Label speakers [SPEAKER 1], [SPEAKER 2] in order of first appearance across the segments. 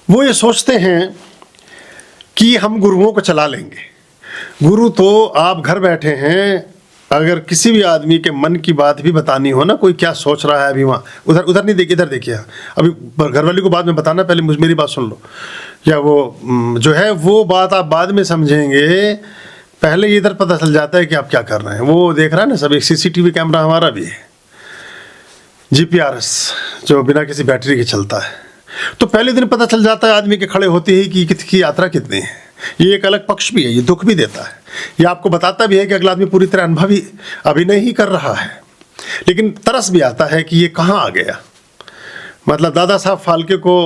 [SPEAKER 1] वो ये सोचते हैं कि हम गुरुओं को चला लेंगे। गुरु तो आप घर बैठे हैं, अगर किसी भी आदमी के मन की बात भी बतानी हो ना, कोई क्या सोच रहा है अभी वहाँ, उधर उधर नहीं देखिए, इधर देखिए। अभी घरवाली को बाद में बताना, पहले मेरी बात सुन लो। या वो जो है वो बात आप बाद में समझेंगे, पहले इधर पता चल जाता है कि आप क्या कर रहे हैं। वो देख रहा है ना सब, एक CCTV कैमरा हमारा भी है, GPRS जो बिना किसी बैटरी के चलता है। तो पहले दिन पता चल जाता है आदमी के खड़े होते ही कि किसकी यात्रा कितनी है। ये एक अलग पक्ष भी है, ये दुख भी देता है, ये आपको बताता भी है कि अगला आदमी पूरी तरह अभिनय ही कर रहा है। लेकिन तरस भी आता है कि ये कहाँ आ गया। मतलब दादा साहब फाल्के को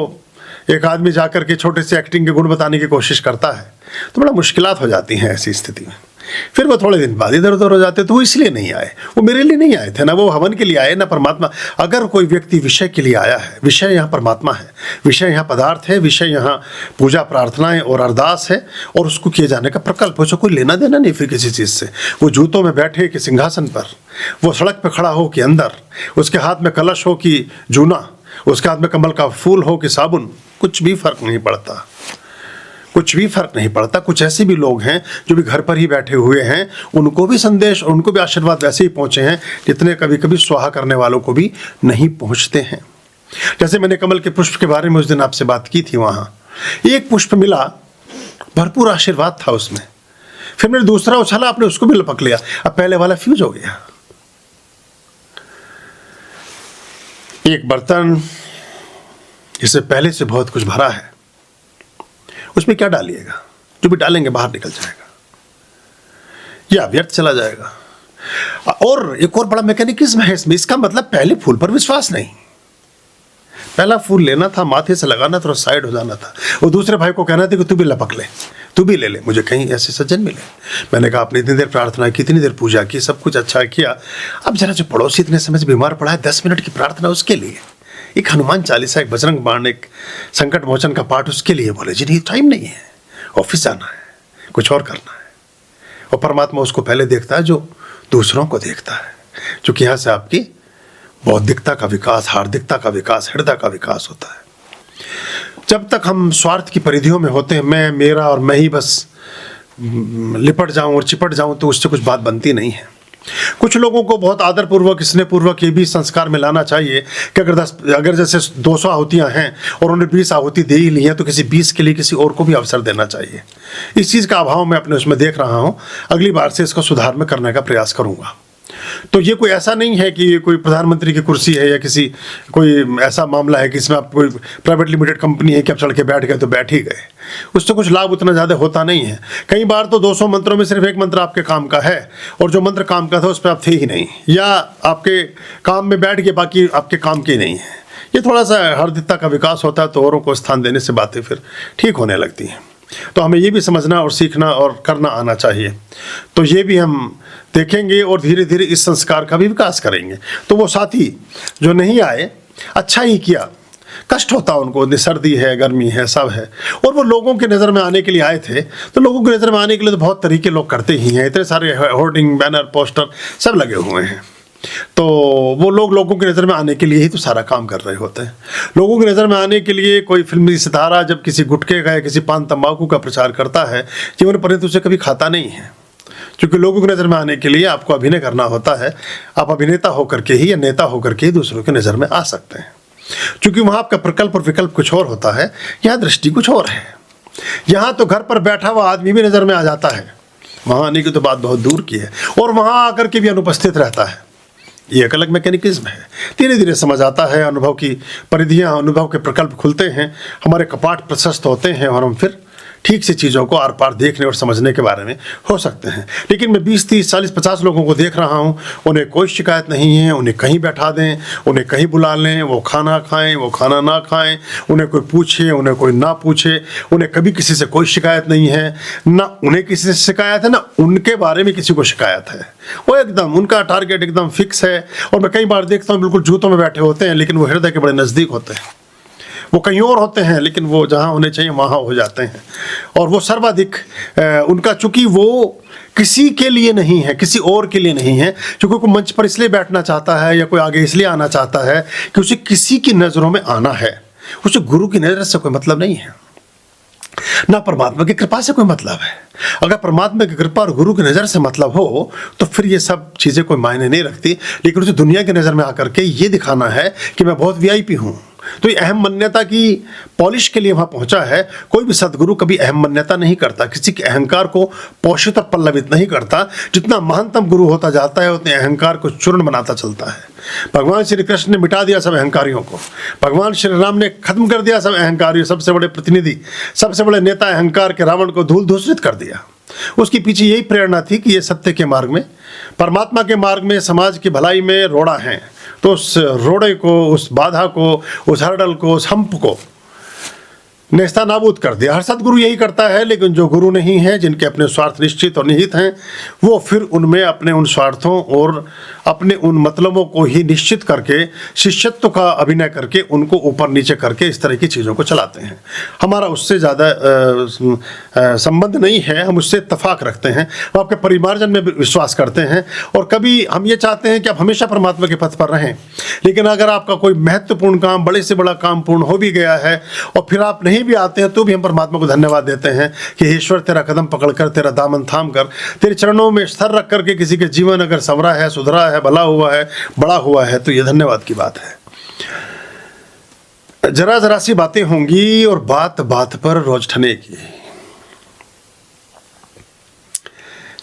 [SPEAKER 1] एक आदमी जाकर के छोटे से एक्टिंग के गुण बताने की कोशिश करता है तो बड़ा मुश्किलात हो जाती हैं ऐसी स्थिति में। फिर वो थोड़े दिन बाद इधर उधर हो जाते। तो वो इसलिए नहीं आए, वो मेरे लिए नहीं आए थे ना, वो हवन के लिए आए ना परमात्मा। अगर कोई व्यक्ति विषय के लिए आया है, विषय यहाँ परमात्मा है, विषय यहाँ पदार्थ है, विषय यहाँ पूजा प्रार्थनाएं और अरदास है और उसको किए जाने का प्रकल्प हो, कोई लेना देना नहीं फिर किसी चीज़ से। वो जूतों में बैठे कि सिंहासन पर, वो सड़क पर खड़ा हो कि अंदर, उसके हाथ में कलश हो कि जूना, उसके हाथ में कमल का फूल हो कि साबुन, कुछ भी फर्क नहीं पड़ता, कुछ भी फर्क नहीं पड़ता। कुछ ऐसे भी लोग हैं जो भी घर पर ही बैठे हुए हैं, उनको भी संदेश, उनको भी आशीर्वाद वैसे ही पहुंचे हैं जितने कभी कभी स्वाहा करने वालों को भी नहीं पहुंचते हैं। जैसे मैंने कमल के पुष्प के बारे में उस दिन आपसे बात की थी, वहां एक पुष्प मिला, भरपूर आशीर्वाद था उसमें, फिर मैंने दूसरा उछाला, आपने उसको भी लपक लिया, अब पहले वाला फ्यूज हो गया। एक बर्तन जिससे पहले से बहुत कुछ भरा है, उसमें क्या डालिएगा, जो भी डालेंगे बाहर निकल जाएगा या व्यर्थ चला जाएगा। और एक और बड़ा मैकेनिज्म है इसमें, इसका मतलब पहले फूल पर विश्वास नहीं, पहला फूल लेना था, माथे से लगाना था और साइड हो जाना था। वो दूसरे भाई को कहना था कि तू भी लपक ले, तू भी ले ले, मुझे कहीं ऐसे सज्जन मिले। मैंने कहा आपने इतनी देर प्रार्थना की, इतनी देर पूजा की, सब कुछ अच्छा किया, अब जरा जो पड़ोसी इतने समय से बीमार पड़ा है, 10 मिनट की प्रार्थना उसके लिए, एक हनुमान चालीसा, एक बजरंग बाण, एक संकट मोचन का पाठ उसके लिए। बोले जी नहीं, टाइम नहीं है, ऑफिस जाना है, कुछ और करना है। और परमात्मा उसको पहले देखता है जो दूसरों को देखता है, क्योंकि यहाँ से आपकी बौद्धिकता का विकास, हार्दिकता का विकास, हृदय का विकास होता है। जब तक हम स्वार्थ की परिधियों में होते हैं, मैं, मेरा और मैं ही बस लिपट जाऊं और चिपट जाऊं, तो उससे कुछ बात बनती नहीं है। कुछ लोगों को बहुत आदरपूर्वक, स्नेहपूर्वक ये भी संस्कार में लाना चाहिए कि अगर जैसे 200 आहुतियाँ हैं और उन्हें 20 आहुति दे ही ली हैं, तो किसी 20 के लिए किसी और को भी अवसर देना चाहिए। इस चीज़ का अभाव मैं अपने उसमें देख रहा हूँ, अगली बार से इसको सुधार में करने का प्रयास करूँगा। तो ये कोई ऐसा नहीं है कि ये कोई प्रधानमंत्री की कुर्सी है या किसी कोई ऐसा मामला है कि इसमें आप कोई प्राइवेट लिमिटेड कंपनी है कि आप चढ़ के बैठ गए तो बैठ ही गए, उससे कुछ लाभ उतना ज़्यादा होता नहीं है। कई बार तो 200 मंत्रों में सिर्फ एक मंत्र आपके काम का है और जो मंत्र काम का था उस पर आप थे ही नहीं, या आपके काम में बैठ के बाकी आपके काम के नहीं है। ये थोड़ा सा हार्दिकता का विकास होता है, तो औरों को स्थान देने से बातें फिर ठीक होने लगती हैं। तो हमें ये भी समझना और सीखना और करना आना चाहिए। तो ये भी हम देखेंगे और धीरे धीरे इस संस्कार का भी विकास करेंगे। तो वो साथी जो नहीं आए, अच्छा ही किया, कष्ट होता उनको, सर्दी है, गर्मी है, सब है, और वो लोगों की नज़र में आने के लिए आए थे। तो लोगों की नज़र में आने के लिए तो बहुत तरीके लोग करते ही हैं, इतने सारे होर्डिंग, बैनर, पोस्टर सब लगे हुए हैं। तो वो लोगों की नज़र में आने के लिए ही तो सारा काम कर रहे होते हैं। लोगों की नज़र में आने के लिए कोई फिल्मी सितारा जब किसी गुटखे का या किसी पान तंबाकू का प्रचार करता है, जीवन पर्यंत उसे कभी खाता नहीं है, क्योंकि लोगों की नज़र में आने के लिए आपको अभिनय करना होता है। आप अभिनेता होकर के ही या नेता होकर के ही दूसरों की नज़र में आ सकते हैं, क्योंकि वहाँ आपका प्रकल्प और विकल्प कुछ और होता है, यहाँ दृष्टि कुछ और है। यहाँ तो घर पर बैठा हुआ आदमी भी नज़र में आ जाता है, वहाँ आने की तो बात बहुत दूर की है, और वहाँ आकर के भी अनुपस्थित रहता है। ये एक अलग मैकेनिज्म है। धीरे धीरे समझ आता है, अनुभव की परिधियाँ, अनुभव के प्रकल्प खुलते हैं, हमारे कपाट प्रशस्त होते हैं और हम फिर ठीक से चीज़ों को आर पार देखने और समझने के बारे में हो सकते हैं। लेकिन मैं 20, 30, 40, 50 लोगों को देख रहा हूँ, उन्हें कोई शिकायत नहीं है, उन्हें कहीं बैठा दें, उन्हें कहीं बुला लें, वो खाना खाएं, वो खाना ना खाएं, उन्हें कोई पूछे, उन्हें कोई ना पूछे, उन्हें कभी किसी से कोई शिकायत नहीं है, ना उन्हें किसी से शिकायत है, ना उनके बारे में किसी को शिकायत है। वो एकदम उनका टारगेट एकदम फिक्स है। और मैं कई बार देखता हूँ बिल्कुल जूतों में बैठे होते हैं, लेकिन वो हृदय के बड़े नज़दीक होते हैं। वो कहीं और होते हैं, लेकिन वो जहाँ होने चाहिए वहाँ हो जाते हैं। और वो सर्वाधिक उनका, चूँकि वो किसी के लिए नहीं है, किसी और के लिए नहीं है, क्योंकि कोई मंच पर इसलिए बैठना चाहता है या कोई आगे इसलिए आना चाहता है कि उसे किसी की नज़रों में आना है, उसे गुरु की नजर से कोई मतलब नहीं है, ना परमात्मा की कृपा से कोई मतलब है। अगर परमात्मा की कृपा और गुरु की नज़र से मतलब हो तो फिर ये सब चीज़ें कोई मायने नहीं रखती। लेकिन उसे दुनिया की नज़र में आकर के ये दिखाना है कि मैं बहुत वीआईपी हूँ, तो ये अहम मान्यता की पॉलिश के लिए वहाँ पहुँचा है। कोई भी सदगुरु कभी अहम मान्यता नहीं करता, किसी के अहंकार को पोषित और पल्लवित नहीं करता। जितना महानतम गुरु होता जाता है उतने अहंकार को चूर्ण बनाता चलता है। भगवान श्री कृष्ण ने मिटा दिया सब अहंकारियों को, भगवान श्री राम ने खत्म कर दिया सब अहंकारियों, सबसे बड़े प्रतिनिधि, सबसे बड़े नेता अहंकार के रावण को धूल धूसरित कर दिया। उसके पीछे यही प्रेरणा थी कि ये सत्य के मार्ग में, परमात्मा के मार्ग में, समाज की भलाई में रोड़ा है, तो उस रोड़े को, उस बाधा को, उस हर्डल को, उस हम्प को नेस्ता नाबूद कर दिया। हर सदगुरु यही करता है। लेकिन जो गुरु नहीं है, जिनके अपने स्वार्थ निश्चित और निहित हैं, वो फिर उनमें अपने उन स्वार्थों और अपने उन मतलबों को ही निश्चित करके, शिष्यत्व का अभिनय करके, उनको ऊपर नीचे करके इस तरह की चीज़ों को चलाते हैं। हमारा उससे ज़्यादा संबंध नहीं है, हम उससे इत्तफाक रखते हैं, हम आपके परिमार्जन में विश्वास करते हैं, और कभी हम ये चाहते हैं कि आप हमेशा परमात्मा के पथ पर रहें। लेकिन अगर आपका कोई महत्वपूर्ण काम, बड़े से बड़ा काम पूर्ण हो भी गया है और फिर आप नहीं भी आते हैं, तो भी हम परमात्मा को धन्यवाद देते हैं कि ईश्वर तेरा कदम पकड़कर, तेरा दामन थाम कर, तेरे चरणों में स्थिर रख करके किसी के जीवन अगर संवरा है, सुधरा है, भला हुआ है, बड़ा हुआ है, तो ये धन्यवाद की बात है। जरा जरा सी बातें होंगी और बात बात पर रोज ठनेगी।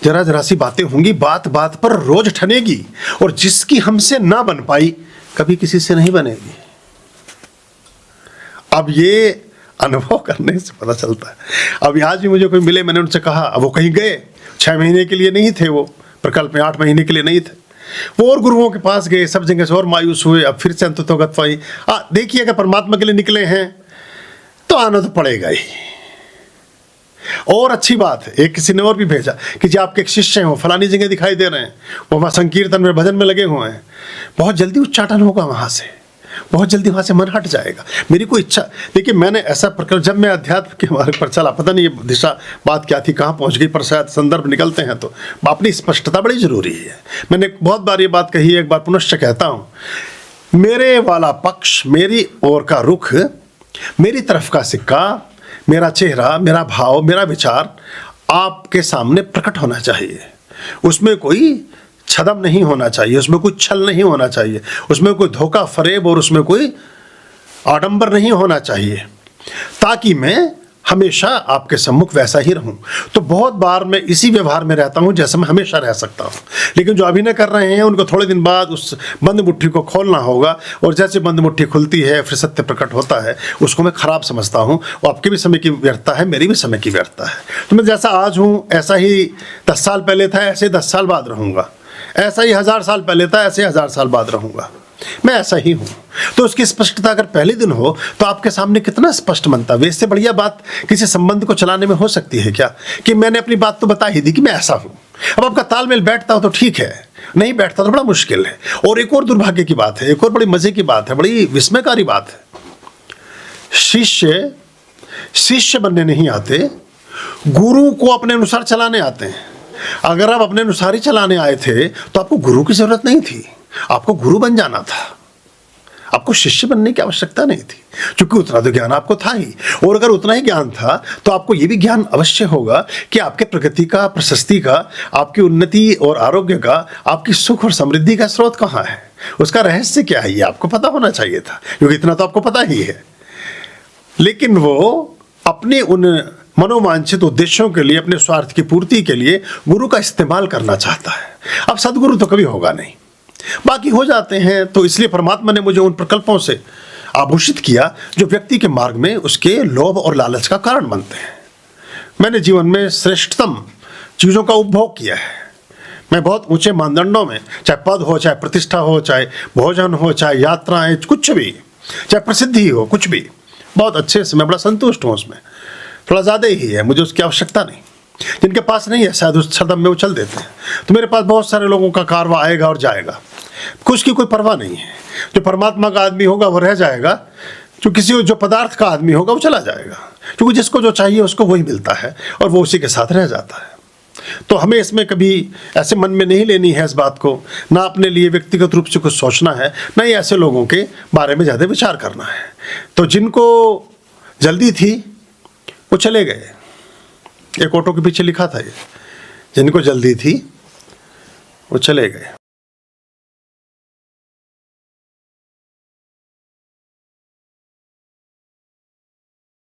[SPEAKER 1] जरा जरा सी बातें होंगी, बात बात पर रोज ठनेगी, और जिसकी हमसे ना बन पाई कभी किसी से नहीं बनेगी। अब ये अनुभव करने से पता चलता है। अब आज भी मुझे कोई मिले, मैंने उनसे कहा, अब वो कहीं गए, 6 महीने के लिए नहीं थे, वो प्रकल्प में 8 महीने के लिए नहीं थे, वो और गुरुओं के पास गए, सब जगह से और मायूस हुए। अब फिर से अंततोगत पाई, देखिए अगर परमात्मा के लिए निकले हैं तो आना तो पड़ेगा ही। और अच्छी बात है, एक किसी ने और भी भेजा कि जी आपके एक शिष्य हैं, वो फलानी जगह दिखाई दे रहे हैं, वो वहाँ संकीर्तन में, भजन में लगे हुए हैं, बहुत जल्दी उच्चाटन होगा वहाँ से, बहुत जल्दी वहाँ से मन हट जाएगा। मेरी कोई इच्छा, देखिए मैंने ऐसा प्रकरण, जब मैं अध्यात्म के मार्ग पर चला, पता नहीं ये दिशा बात क्या थी, कहाँ पहुँच गई, पर शायद संदर्भ निकलते हैं तो अपनी स्पष्टता बड़ी जरूरी है। मैंने बहुत बार ये बात कही है, एक बार पुनश्च कहता हूँ, मेरे वाला पक्ष, मेरी ओर का रुख, मेरी तरफ का सिक्का, मेरा चेहरा, मेरा भाव, मेरा विचार आपके सामने प्रकट होना चाहिए। उसमें कोई छदम नहीं होना चाहिए, उसमें कोई छल नहीं होना चाहिए, उसमें कोई धोखा फरेब और उसमें कोई आडंबर नहीं होना चाहिए, ताकि मैं हमेशा आपके सम्मुख वैसा ही रहूं। तो बहुत बार मैं इसी व्यवहार में रहता हूं जैसे मैं हमेशा रह सकता हूं। लेकिन जो अभिनय कर रहे हैं उनको थोड़े दिन बाद उस बंद मुट्ठी को खोलना होगा, और जैसे बंद मुट्ठी खुलती है फिर सत्य प्रकट होता है, उसको मैं खराब समझता हूं। वो आपके भी समय की व्यर्थता है, मेरी भी समय की व्यर्थता है। तो मैं जैसा आज हूँ ऐसा ही 10 साल पहले था, ऐसे 10 साल बाद रहूँगा, ऐसा ही 1000 साल पहले था, ऐसे 1000 साल बाद रहूँगा, मैं ऐसा ही हूँ। तो उसकी स्पष्टता अगर पहले दिन हो तो आपके सामने कितना स्पष्ट मंतव्य, इससे बढ़िया बात किसी संबंध को चलाने में हो सकती है क्या, कि मैंने अपनी बात तो बता ही दी कि मैं ऐसा हूँ। अब आपका तालमेल बैठता हो तो ठीक है, नहीं बैठता तो बड़ा मुश्किल है। और एक और दुर्भाग्य की बात है, एक और बड़ी मजे की बात है, बड़ी विस्मयकारी बात है, शिष्य बनने नहीं आते, गुरु को अपने अनुसार चलाने आते हैं। अगर आप अपने अनुसार ही चलाने आए थे तो आपको गुरु की जरूरत नहीं थी, आपको गुरु बन जाना था, आपको शिष्य बनने की आवश्यकता नहीं थी, क्योंकि उतना तो ज्ञान आपको था ही। और अगर उतना ही ज्ञान था तो आपको यह भी ज्ञान अवश्य होगा कि आपके प्रगति का, प्रशस्ति का, आपकी उन्नति और आरोग्य का, आपकी सुख और समृद्धि का स्रोत कहाँ है, उसका रहस्य क्या है, ये आपको पता होना चाहिए था, क्योंकि इतना तो आपको पता ही है। लेकिन वो अपने उन मनोवांछित उद्देश्यों के लिए, अपने स्वार्थ की पूर्ति के लिए गुरु का इस्तेमाल करना चाहता है। अब सदगुरु तो कभी होगा नहीं, बाकी हो जाते हैं। तो इसलिए परमात्मा ने मुझे उन प्रकल्पों से आभूषित किया जो व्यक्ति के मार्ग में उसके लोभ और लालच का कारण बनते हैं। मैंने जीवन में श्रेष्ठतम चीज़ों का उपभोग किया है। मैं बहुत ऊंचे मानदंडों में, चाहे पद हो, चाहे प्रतिष्ठा हो, चाहे भोजन हो, चाहे यात्राएं, कुछ भी, चाहे प्रसिद्धि हो, कुछ भी, बहुत अच्छे से मैं बड़ा संतुष्ट हूँ उसमें। थोड़ा ज़्यादा ही है, मुझे उसकी आवश्यकता नहीं। जिनके पास नहीं है शायद उस छदम में उछल देते हैं। तो मेरे पास बहुत सारे लोगों का कारवा आएगा और जाएगा, कुछ की कोई परवाह नहीं है। जो परमात्मा का आदमी होगा वो रह जाएगा, जो पदार्थ का आदमी होगा वो चला जाएगा, क्योंकि जिसको जो चाहिए उसको वही मिलता है और वो उसी के साथ रह जाता है। तो हमें इसमें कभी ऐसे मन में नहीं लेनी है इस बात को, ना अपने लिए व्यक्तिगत रूप से कुछ सोचना है, ना ही ऐसे लोगों के बारे में ज़्यादा विचार करना है। तो जिनको जल्दी थी वो चले गए। एक ऑटो के पीछे लिखा था ये, जिनको जल्दी थी वो चले गए।